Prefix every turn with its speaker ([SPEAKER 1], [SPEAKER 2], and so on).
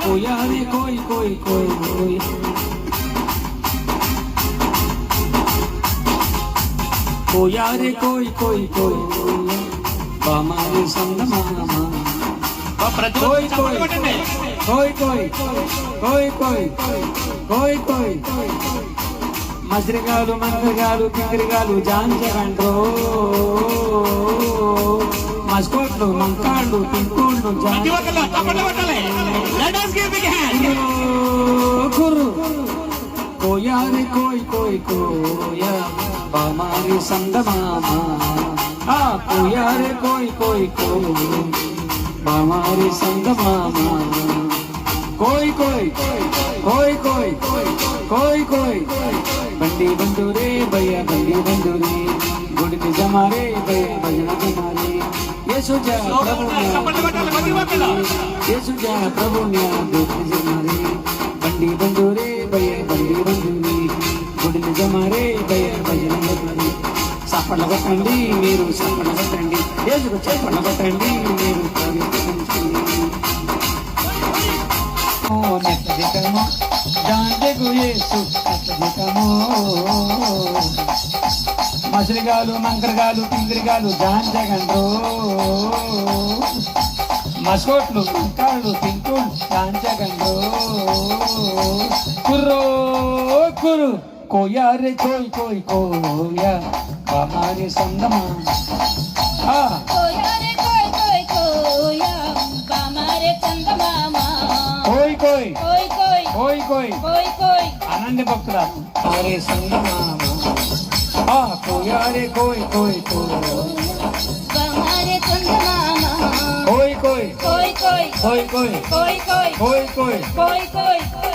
[SPEAKER 1] कोया रे कोई कोई कोई कोई कोया रे कोई कोई कोई हमारे संग मामा कोई कोई कोई कोई कोई कोई कोई कोई మసిరిగాలు మంగగాలు కింగిరిగాలు జాంజగండ్రో మస్కోట్లు మంకాళ్ళు పింకోళ్ళు కుర్రు కోయారి కోయ్ కోయ్ కోయా హమారి సందమామా ఆ కోయారి కోయ్ కోయ్ కోయ్ హమారి సందమామా कोई कोई कोई कोई कोई कोई बंडी बंदूरे भैया बंडी बंदूरे गुड़ में जमा रे भैया भजना जमारे ये सुजा प्रभु ने ये सुजा प्रभु ने दुख जमारे बंडी बंदूरे भैया बंडी बंदूरे गुड़ में जमा रे भैया भजना जमारे सफल बटंडी मेरू सफल बटंडी ये जो सफल बटंडी मेरू నెట్టదికము దాండెగు యేసు నెట్టదికము మసిరిగాలు మంకరగాలు పింగిరిగాలు దాంజగండ్రో మసోట్లు మంకాళ్ళు పింకులు దాంజగండ్రో కుర్రో కురు కోయా రే కోయ్ కోయ్ కోయా హమారే సంగమా
[SPEAKER 2] కోయా రే కోయ్ కోయ్ కోయా హమారే సంగమా
[SPEAKER 1] कोई कोई
[SPEAKER 2] कोई कोई
[SPEAKER 1] कोई कोई
[SPEAKER 2] कोई कोई
[SPEAKER 1] आनंद भक्तरा हमारे संगमा आ कोया रे कोई कोई कोई
[SPEAKER 2] हमारे संगमा
[SPEAKER 1] कोई कोई
[SPEAKER 2] कोई कोई
[SPEAKER 1] कोई कोई
[SPEAKER 2] कोई कोई
[SPEAKER 1] कोई कोई
[SPEAKER 2] कोई कोई